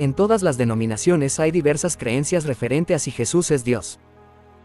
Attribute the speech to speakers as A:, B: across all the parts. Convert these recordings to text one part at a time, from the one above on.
A: En todas las denominaciones hay diversas creencias referente a si Jesús es Dios.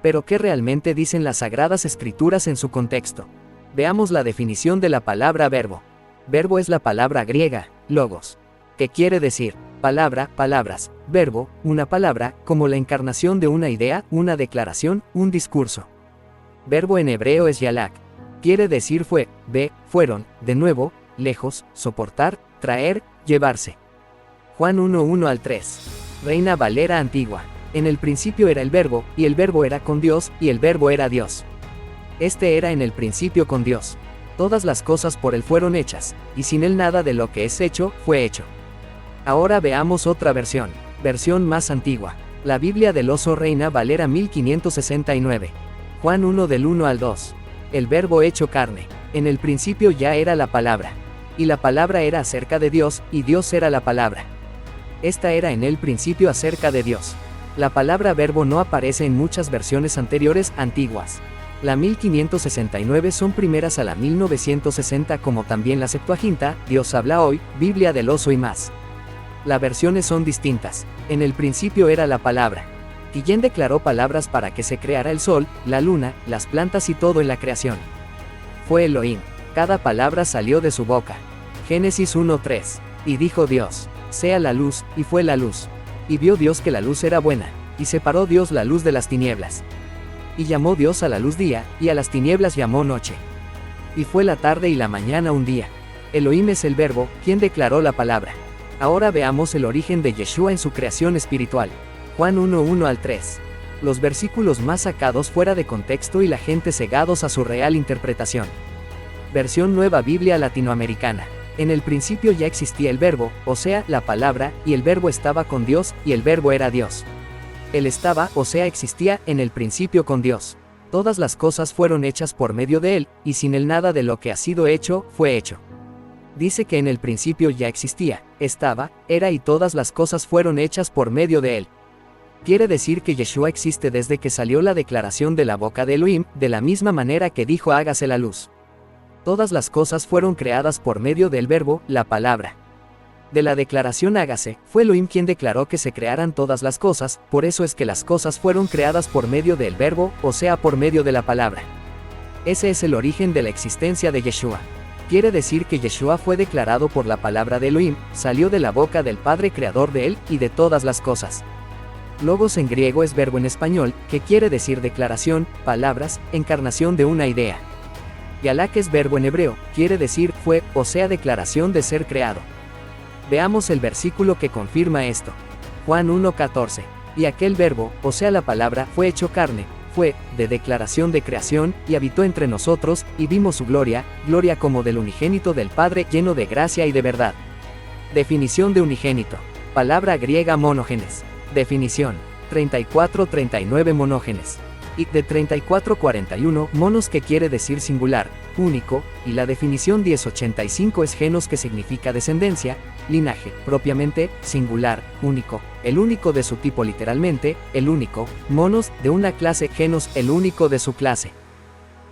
A: Pero ¿qué realmente dicen las Sagradas Escrituras en su contexto? Veamos la definición de la palabra verbo. Verbo es la palabra griega, logos, que quiere decir palabra, palabras, verbo, una palabra, como la encarnación de una idea, una declaración, un discurso. Verbo en hebreo es yalak, quiere decir fue, fueron, de nuevo, lejos, soportar, traer, llevarse. Juan 1:1-3. Reina Valera Antigua. En el principio era el verbo, y el verbo era con Dios, y el verbo era Dios. Este era en el principio con Dios. Todas las cosas por él fueron hechas, y sin él nada de lo que es hecho, fue hecho. Ahora veamos otra versión más antigua. La Biblia del Oso Reina Valera 1569. Juan 1:1-2. El verbo hecho carne. En el principio ya era la palabra. Y la palabra era acerca de Dios, y Dios era la palabra. Esta era en el principio acerca de Dios. La palabra verbo no aparece en muchas versiones anteriores, antiguas. La 1569 son primeras a la 1960, como también la Septuaginta, Dios habla hoy, Biblia del Oso y más. Las versiones son distintas. En el principio era la palabra. Quien declaró palabras para que se creara el sol, la luna, las plantas y todo en la creación. Fue Elohim. Cada palabra salió de su boca. Génesis 1:3. Y dijo Dios, sea la luz, y fue la luz. Y vio Dios que la luz era buena, y separó Dios la luz de las tinieblas. Y llamó Dios a la luz día, y a las tinieblas llamó noche. Y fue la tarde y la mañana un día. Elohim es el verbo, quien declaró la palabra. Ahora veamos el origen de Yeshua en su creación espiritual. Juan 1:1-3. Los versículos más sacados fuera de contexto y la gente cegados a su real interpretación. Versión Nueva Biblia Latinoamericana. En el principio ya existía el verbo, o sea, la palabra, y el verbo estaba con Dios, y el verbo era Dios. Él estaba, o sea, existía, en el principio con Dios. Todas las cosas fueron hechas por medio de él, y sin él nada de lo que ha sido hecho, fue hecho. Dice que en el principio ya existía, estaba, era y todas las cosas fueron hechas por medio de él. Quiere decir que Yeshua existe desde que salió la declaración de la boca de Elohim, de la misma manera que dijo hágase la luz. Todas las cosas fueron creadas por medio del verbo, la palabra. De la declaración hágase, fue Elohim quien declaró que se crearan todas las cosas, por eso es que las cosas fueron creadas por medio del verbo, o sea por medio de la palabra. Ese es el origen de la existencia de Yeshua. Quiere decir que Yeshua fue declarado por la palabra de Elohim, salió de la boca del Padre creador de él, y de todas las cosas. Logos en griego es verbo en español, que quiere decir declaración, palabras, encarnación de una idea. Yalak es verbo en hebreo, quiere decir fue, o sea declaración de ser creado. Veamos el versículo que confirma esto. Juan 1:14. Y aquel verbo, o sea la palabra, fue hecho carne, fue, de declaración de creación, y habitó entre nosotros, y vimos su gloria, gloria como del unigénito del Padre, lleno de gracia y de verdad. Definición de unigénito. Palabra griega monógenes. Definición. 34-39 monógenes. Y de 34-41 monos, que quiere decir singular, único, y la definición 1085 es genos, que significa descendencia, linaje, propiamente, singular, único, el único de su tipo, literalmente, el único, monos, de una clase, genos, el único de su clase.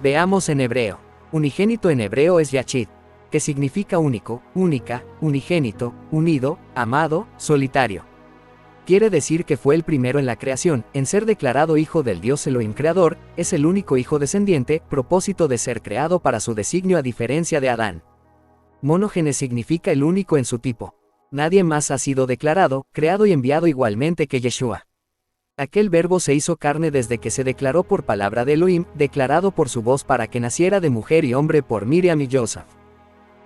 A: Veamos en hebreo. Unigénito en hebreo es yachid, que significa único, única, unigénito, unido, amado, solitario. Quiere decir que fue el primero en la creación, en ser declarado hijo del Dios Elohim creador, es el único hijo descendiente, propósito de ser creado para su designio a diferencia de Adán. Monógenes significa el único en su tipo. Nadie más ha sido declarado, creado y enviado igualmente que Yeshua. Aquel verbo se hizo carne desde que se declaró por palabra de Elohim, declarado por su voz para que naciera de mujer y hombre por Miriam y Joseph.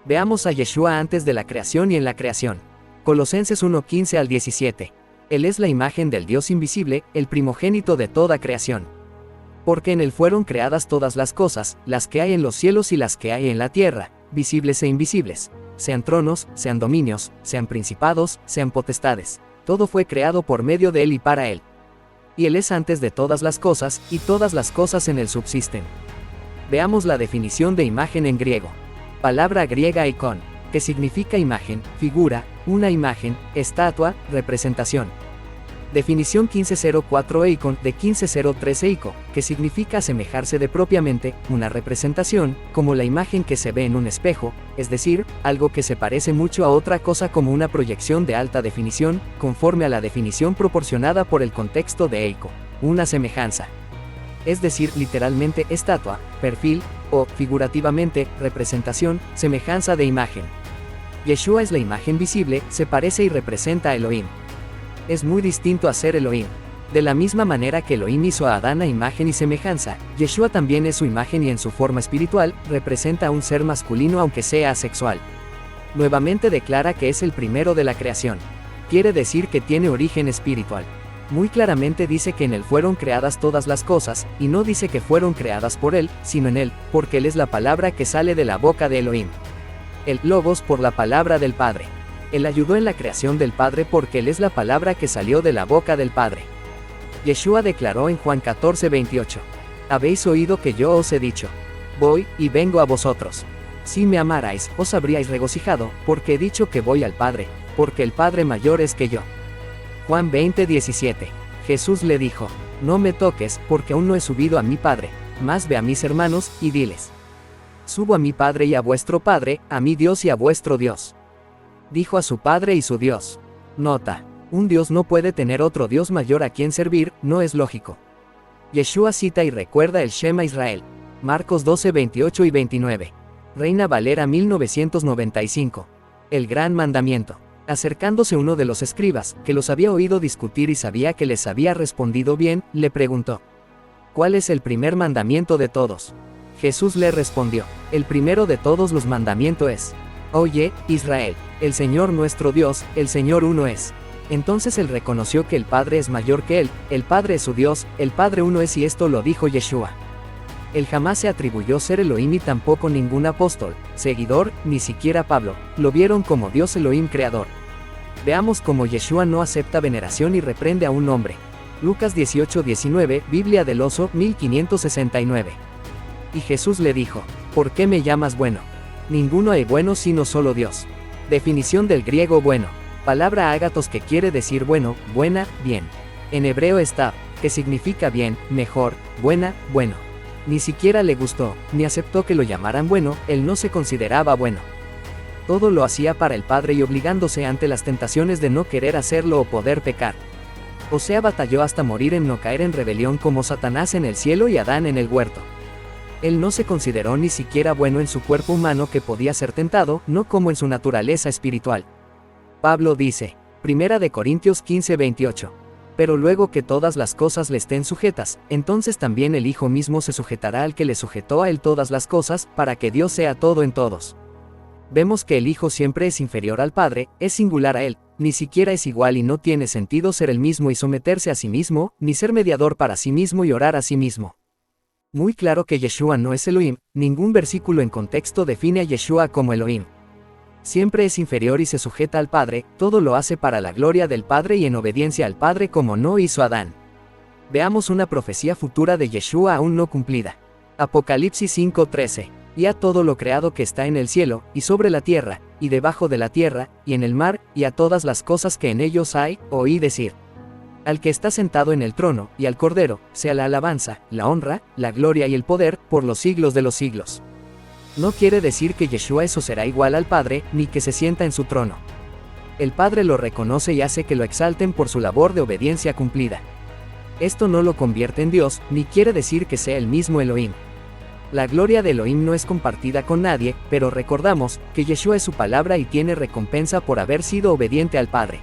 A: Veamos a Yeshua antes de la creación y en la creación. Colosenses 1:15-17. Él es la imagen del Dios invisible, el primogénito de toda creación. Porque en él fueron creadas todas las cosas, las que hay en los cielos y las que hay en la tierra, visibles e invisibles, sean tronos, sean dominios, sean principados, sean potestades. Todo fue creado por medio de él y para él. Y él es antes de todas las cosas, y todas las cosas en él subsisten. Veamos la definición de imagen en griego. Palabra griega icon, que significa imagen, figura, una imagen, estatua, representación. Definición 1504 Eikon de 1503 Eiko, que significa asemejarse de propiamente, una representación, como la imagen que se ve en un espejo, es decir, algo que se parece mucho a otra cosa como una proyección de alta definición, conforme a la definición proporcionada por el contexto de Eiko, una semejanza. Es decir, literalmente estatua, perfil, o, figurativamente, representación, semejanza de imagen. Yeshua es la imagen visible, se parece y representa a Elohim. Es muy distinto a ser Elohim. De la misma manera que Elohim hizo a Adán a imagen y semejanza, Yeshua también es su imagen y en su forma espiritual, representa a un ser masculino aunque sea asexual. Nuevamente declara que es el primero de la creación. Quiere decir que tiene origen espiritual. Muy claramente dice que en él fueron creadas todas las cosas, y no dice que fueron creadas por él, sino en él, porque él es la palabra que sale de la boca de Elohim. El Logos por la palabra del Padre. Él ayudó en la creación del Padre porque él es la palabra que salió de la boca del Padre. Yeshua declaró en Juan 14:28. Habéis oído que yo os he dicho. Voy, y vengo a vosotros. Si me amarais, os habríais regocijado, porque he dicho que voy al Padre, porque el Padre mayor es que yo. Juan 20:17. Jesús le dijo, no me toques, porque aún no he subido a mi Padre, mas ve a mis hermanos, y diles. Subo a mi Padre y a vuestro Padre, a mi Dios y a vuestro Dios. Dijo a su Padre y su Dios. Nota. Un Dios no puede tener otro Dios mayor a quien servir, no es lógico. Yeshua cita y recuerda el Shema Israel. Marcos 12:28 y 29. Reina Valera 1995. El gran mandamiento. Acercándose uno de los escribas, que los había oído discutir y sabía que les había respondido bien, le preguntó. ¿Cuál es el primer mandamiento de todos? Jesús le respondió. El primero de todos los mandamientos es. Oye, Israel, el Señor nuestro Dios, el Señor uno es. Entonces él reconoció que el Padre es mayor que él, el Padre es su Dios, el Padre uno es y esto lo dijo Yeshua. Él jamás se atribuyó ser Elohim y tampoco ningún apóstol, seguidor, ni siquiera Pablo, lo vieron como Dios Elohim creador. Veamos cómo Yeshua no acepta veneración y reprende a un hombre. Lucas 18:19, Biblia del Oso, 1569. Y Jesús le dijo, ¿por qué me llamas bueno? Ninguno hay bueno sino solo Dios. Definición del griego bueno. Palabra ágatos que quiere decir bueno, buena, bien. En hebreo está, que significa bien, mejor, buena, bueno. Ni siquiera le gustó, ni aceptó que lo llamaran bueno, él no se consideraba bueno. Todo lo hacía para el Padre y obligándose ante las tentaciones de no querer hacerlo o poder pecar. O sea, batalló hasta morir en no caer en rebelión como Satanás en el cielo y Adán en el huerto. Él no se consideró ni siquiera bueno en su cuerpo humano que podía ser tentado, no como en su naturaleza espiritual. Pablo dice, 1 Corintios 15:28. Pero luego que todas las cosas le estén sujetas, entonces también el Hijo mismo se sujetará al que le sujetó a él todas las cosas, para que Dios sea todo en todos. Vemos que el Hijo siempre es inferior al Padre, es singular a él, ni siquiera es igual y no tiene sentido ser el mismo y someterse a sí mismo, ni ser mediador para sí mismo y orar a sí mismo. Muy claro que Yeshua no es Elohim, ningún versículo en contexto define a Yeshua como Elohim. Siempre es inferior y se sujeta al Padre, todo lo hace para la gloria del Padre y en obediencia al Padre como no hizo Adán. Veamos una profecía futura de Yeshua aún no cumplida. Apocalipsis 5:13. Y a todo lo creado que está en el cielo, y sobre la tierra, y debajo de la tierra, y en el mar, y a todas las cosas que en ellos hay, oí decir. Al que está sentado en el trono, y al Cordero, sea la alabanza, la honra, la gloria y el poder, por los siglos de los siglos. No quiere decir que Yeshua eso será igual al Padre, ni que se sienta en su trono. El Padre lo reconoce y hace que lo exalten por su labor de obediencia cumplida. Esto no lo convierte en Dios, ni quiere decir que sea el mismo Elohim. La gloria de Elohim no es compartida con nadie, pero recordamos que Yeshua es su palabra y tiene recompensa por haber sido obediente al Padre.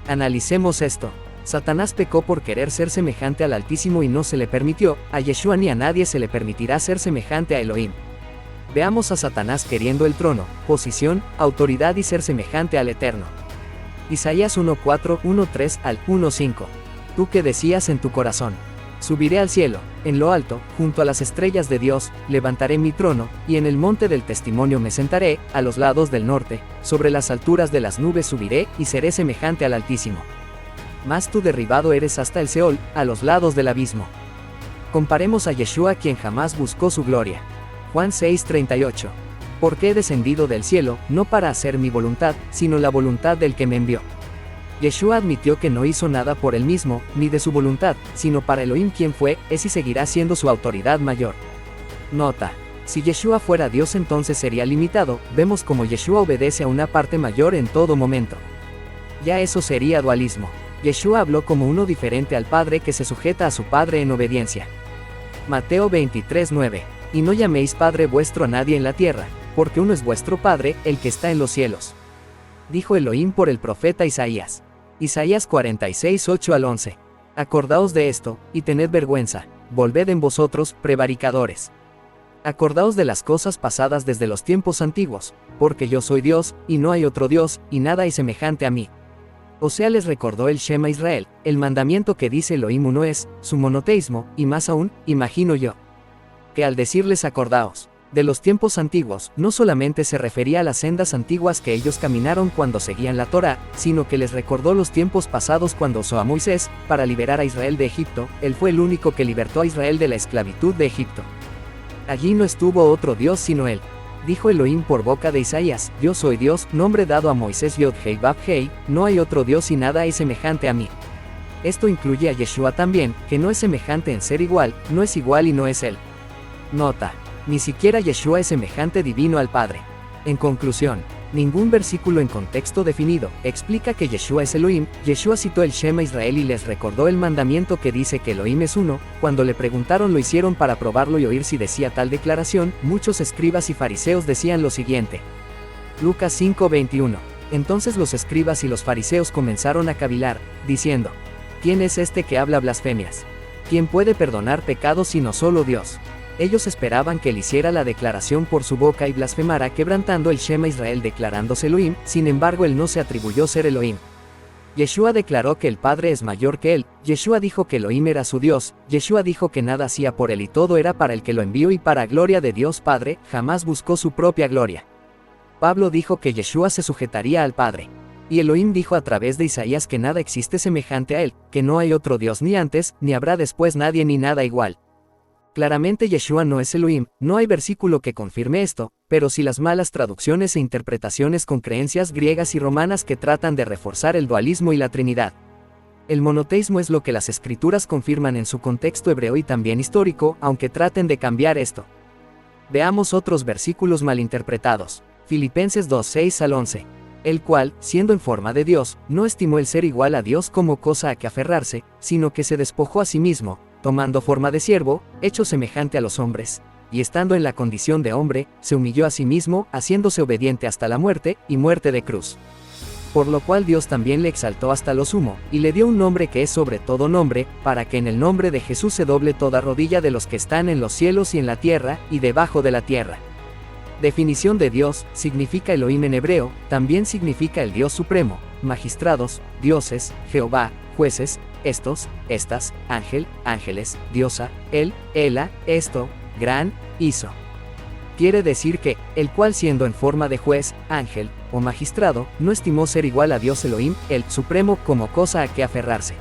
A: Analicemos esto. Satanás pecó por querer ser semejante al Altísimo y no se le permitió, a Yeshua ni a nadie se le permitirá ser semejante a Elohim. Veamos a Satanás queriendo el trono, posición, autoridad y ser semejante al Eterno. Isaías 1:4, 1:3 al 1:5. Tú que decías en tu corazón, subiré al cielo, en lo alto, junto a las estrellas de Dios, levantaré mi trono, y en el monte del testimonio me sentaré, a los lados del norte, sobre las alturas de las nubes subiré, y seré semejante al Altísimo. Mas tú derribado eres hasta el Seol, a los lados del abismo. Comparemos a Yeshua quien jamás buscó su gloria. Juan 6:38. Porque he descendido del cielo, no para hacer mi voluntad, sino la voluntad del que me envió. Yeshua admitió que no hizo nada por él mismo, ni de su voluntad, sino para Elohim quien fue, es y seguirá siendo su autoridad mayor. Nota: si Yeshua fuera Dios entonces sería limitado, vemos como Yeshua obedece a una parte mayor en todo momento. Ya eso sería dualismo. Yeshua habló como uno diferente al Padre que se sujeta a su Padre en obediencia. Mateo 23:9. Y no llaméis Padre vuestro a nadie en la tierra, porque uno es vuestro Padre, el que está en los cielos. Dijo Elohim por el profeta Isaías. Isaías 46:8 al 11. Acordaos de esto, y tened vergüenza, volved en vosotros, prevaricadores. Acordaos de las cosas pasadas desde los tiempos antiguos, porque yo soy Dios, y no hay otro Dios, y nada hay semejante a mí. Osea les recordó el Shema Israel, el mandamiento que dice Elohim uno es, su monoteísmo, y más aún, imagino yo, que al decirles acordaos de los tiempos antiguos, no solamente se refería a las sendas antiguas que ellos caminaron cuando seguían la Torá, sino que les recordó los tiempos pasados cuando usó a Moisés, para liberar a Israel de Egipto. Él fue el único que libertó a Israel de la esclavitud de Egipto. Allí no estuvo otro Dios sino él. Dijo Elohim por boca de Isaías, yo soy Dios, nombre dado a Moisés Yod-Hei Vav-Hei, no hay otro Dios y nada es semejante a mí. Esto incluye a Yeshua también, que no es semejante en ser igual, no es igual y no es él. Nota: ni siquiera Yeshua es semejante divino al Padre. En conclusión, ningún versículo en contexto definido explica que Yeshua es Elohim. Yeshua citó el Shema Israel y les recordó el mandamiento que dice que Elohim es uno. Cuando le preguntaron lo hicieron para probarlo y oír si decía tal declaración. Muchos escribas y fariseos decían lo siguiente. Lucas 5:21. Entonces los escribas y los fariseos comenzaron a cavilar, diciendo: ¿quién es este que habla blasfemias? ¿Quién puede perdonar pecados sino solo Dios? Ellos esperaban que él hiciera la declaración por su boca y blasfemara quebrantando el Shema Israel declarándose Elohim. Sin embargo él no se atribuyó ser Elohim. Yeshua declaró que el Padre es mayor que él. Yeshua dijo que Elohim era su Dios. Yeshua dijo que nada hacía por él y todo era para el que lo envió y para gloria de Dios Padre. Jamás buscó su propia gloria. Pablo dijo que Yeshua se sujetaría al Padre. Y Elohim dijo a través de Isaías que nada existe semejante a él, que no hay otro Dios ni antes, ni habrá después nadie ni nada igual. Claramente Yeshua no es Elohim, no hay versículo que confirme esto, pero sí las malas traducciones e interpretaciones con creencias griegas y romanas que tratan de reforzar el dualismo y la Trinidad. El monoteísmo es lo que las escrituras confirman en su contexto hebreo y también histórico, aunque traten de cambiar esto. Veamos otros versículos malinterpretados. Filipenses 2:6 al 11. El cual, siendo en forma de Dios, no estimó el ser igual a Dios como cosa a que aferrarse, sino que se despojó a sí mismo, tomando forma de siervo, hecho semejante a los hombres, y estando en la condición de hombre, se humilló a sí mismo, haciéndose obediente hasta la muerte, y muerte de cruz. Por lo cual Dios también le exaltó hasta lo sumo, y le dio un nombre que es sobre todo nombre, para que en el nombre de Jesús se doble toda rodilla de los que están en los cielos y en la tierra, y debajo de la tierra. Definición de Dios, significa Elohim en hebreo, también significa el Dios supremo, magistrados, dioses, Jehová, jueces, estos, estas, ángel, ángeles, diosa, él, ela, esto, gran, hizo. Quiere decir que, el cual siendo en forma de juez, ángel, o magistrado, no estimó ser igual a Dios Elohim, el supremo, como cosa a que aferrarse.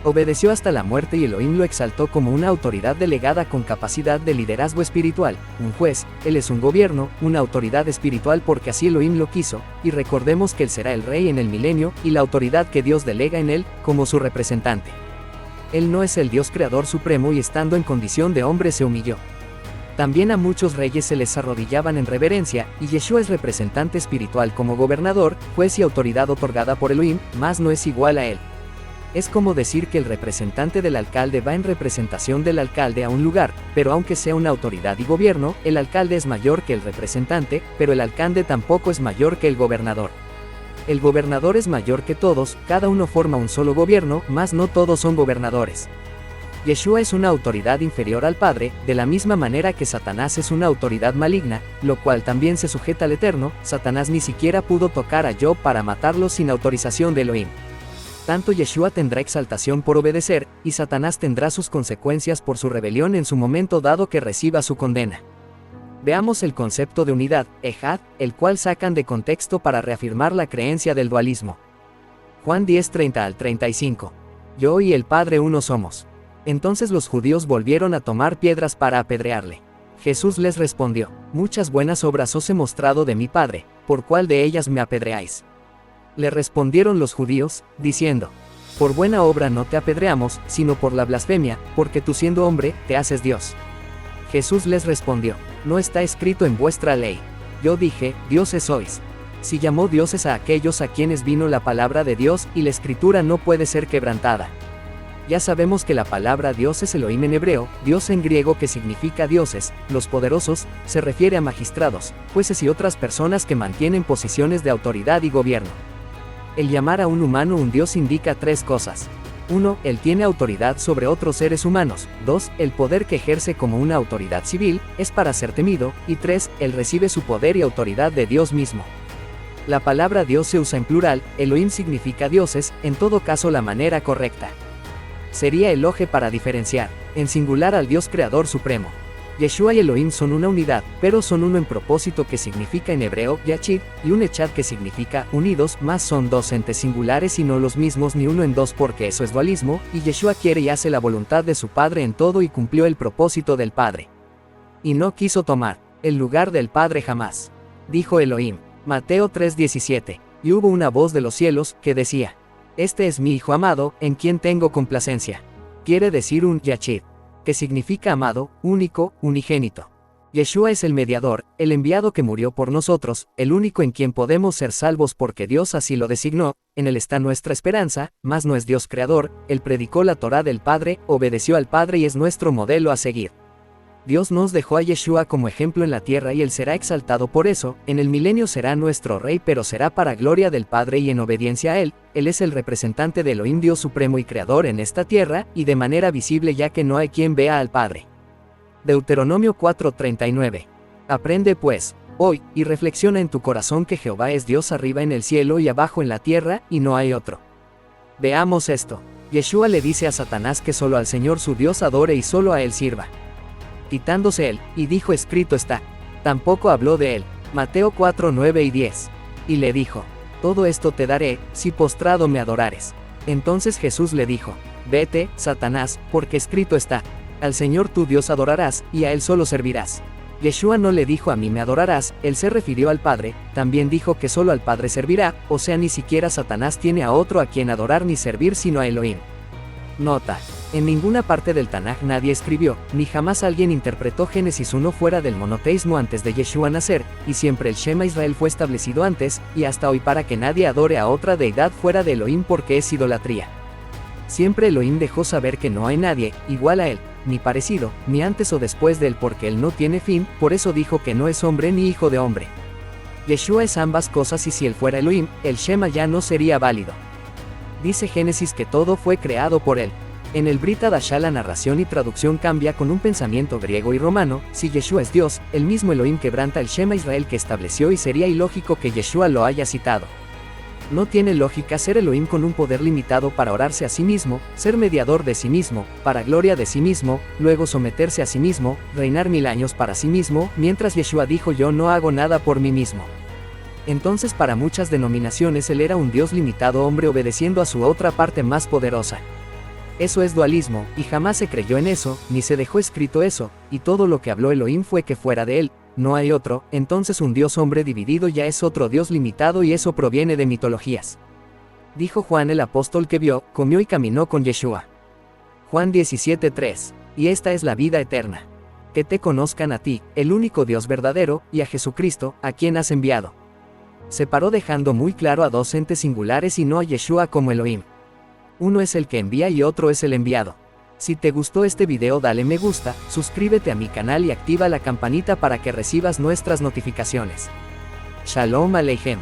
A: Obedeció hasta la muerte y Elohim lo exaltó como una autoridad delegada con capacidad de liderazgo espiritual, un juez. Él es un gobierno, una autoridad espiritual porque así Elohim lo quiso, y recordemos que él será el rey en el milenio, y la autoridad que Dios delega en él, como su representante. Él no es el Dios creador supremo y estando en condición de hombre se humilló. También a muchos reyes se les arrodillaban en reverencia, y Yeshua es representante espiritual como gobernador, juez y autoridad otorgada por Elohim, mas no es igual a él. Es como decir que el representante del alcalde va en representación del alcalde a un lugar, pero aunque sea una autoridad y gobierno, el alcalde es mayor que el representante, pero el alcalde tampoco es mayor que el gobernador. El gobernador es mayor que todos, cada uno forma un solo gobierno, mas no todos son gobernadores. Yeshua es una autoridad inferior al Padre, de la misma manera que Satanás es una autoridad maligna, lo cual también se sujeta al Eterno. Satanás ni siquiera pudo tocar a Job para matarlo sin autorización de Elohim. Tanto Yeshua tendrá exaltación por obedecer, y Satanás tendrá sus consecuencias por su rebelión en su momento dado que reciba su condena. Veamos el concepto de unidad, Ejad, el cual sacan de contexto para reafirmar la creencia del dualismo. Juan 10:30 al 35. Yo y el Padre uno somos. Entonces los judíos volvieron a tomar piedras para apedrearle. Jesús les respondió: muchas buenas obras os he mostrado de mi Padre, ¿por cuál de ellas me apedreáis? Le respondieron los judíos, diciendo: por buena obra no te apedreamos, sino por la blasfemia, porque tú siendo hombre, te haces Dios. Jesús les respondió: no está escrito en vuestra ley. Yo dije, dioses sois. Si llamó dioses a aquellos a quienes vino la palabra de Dios, y la escritura no puede ser quebrantada. Ya sabemos que la palabra Dios es Elohim en hebreo, Dios en griego que significa dioses, los poderosos, se refiere a magistrados, jueces y otras personas que mantienen posiciones de autoridad y gobierno. El llamar a un humano un dios indica tres cosas. 1. Él tiene autoridad sobre otros seres humanos. 2. El poder que ejerce como una autoridad civil, es para ser temido. Y 3. Él recibe su poder y autoridad de Dios mismo. La palabra Dios se usa en plural, Elohim significa dioses, en todo caso la manera correcta sería Elohe para diferenciar, en singular al Dios Creador Supremo. Yeshua y Elohim son una unidad, pero son uno en propósito que significa en hebreo, Yachid, y un Echad que significa unidos, más son dos entes singulares y no los mismos ni uno en dos porque eso es dualismo, y Yeshua quiere y hace la voluntad de su Padre en todo y cumplió el propósito del Padre. Y no quiso tomar el lugar del Padre jamás. Dijo Elohim. Mateo 3:17. Y hubo una voz de los cielos, que decía: este es mi Hijo amado, en quien tengo complacencia. Quiere decir un Yachid, que significa amado, único, unigénito. Yeshua es el mediador, el enviado que murió por nosotros, el único en quien podemos ser salvos porque Dios así lo designó, en él está nuestra esperanza, mas no es Dios creador, él predicó la Torá del Padre, obedeció al Padre y es nuestro modelo a seguir. Dios nos dejó a Yeshua como ejemplo en la tierra y él será exaltado por eso, en el milenio será nuestro rey pero será para gloria del Padre y en obediencia a él es el representante de Elohim Dios supremo y creador en esta tierra, y de manera visible ya que no hay quien vea al Padre. Deuteronomio 4:39. Aprende pues, hoy, y reflexiona en tu corazón que Jehová es Dios arriba en el cielo y abajo en la tierra, y no hay otro. Veamos esto. Yeshua le dice a Satanás que solo al Señor su Dios adore y solo a él sirva. Quitándose él, y dijo escrito está. Tampoco habló de él. Mateo 4:9 y 10. Y le dijo: todo esto te daré, si postrado me adorares. Entonces Jesús le dijo: vete, Satanás, porque escrito está: al Señor tu Dios adorarás, y a él solo servirás. Yeshua no le dijo a mí me adorarás, él se refirió al Padre, también dijo que solo al Padre servirá, o sea ni siquiera Satanás tiene a otro a quien adorar ni servir sino a Elohim. Nota. En ninguna parte del Tanaj nadie escribió, ni jamás alguien interpretó Génesis 1 fuera del monoteísmo antes de Yeshua nacer, y siempre el Shema Israel fue establecido antes, y hasta hoy para que nadie adore a otra deidad fuera de Elohim porque es idolatría. Siempre Elohim dejó saber que no hay nadie, igual a él, ni parecido, ni antes o después de él porque él no tiene fin, por eso dijo que no es hombre ni hijo de hombre. Yeshua es ambas cosas y si él fuera Elohim, el Shema ya no sería válido. Dice Génesis que todo fue creado por él. En el Brit Hadashah la narración y traducción cambia con un pensamiento griego y romano, si Yeshua es Dios, el mismo Elohim quebranta el Shema Israel que estableció y sería ilógico que Yeshua lo haya citado. No tiene lógica ser Elohim con un poder limitado para orarse a sí mismo, ser mediador de sí mismo, para gloria de sí mismo, luego someterse a sí mismo, reinar 1000 años para sí mismo, mientras Yeshua dijo yo no hago nada por mí mismo. Entonces para muchas denominaciones él era un Dios limitado hombre obedeciendo a su otra parte más poderosa. Eso es dualismo, y jamás se creyó en eso, ni se dejó escrito eso, y todo lo que habló Elohim fue que fuera de él, no hay otro, entonces un Dios hombre dividido ya es otro Dios limitado y eso proviene de mitologías. Dijo Juan el apóstol que vio, comió y caminó con Yeshua. Juan 17:3. Y esta es la vida eterna. Que te conozcan a ti, el único Dios verdadero, y a Jesucristo, a quien has enviado. Separó dejando muy claro a dos entes singulares y no a Yeshua como Elohim. Uno es el que envía y otro es el enviado. Si te gustó este video dale me gusta, suscríbete a mi canal y activa la campanita para que recibas nuestras notificaciones. Shalom Aleichem.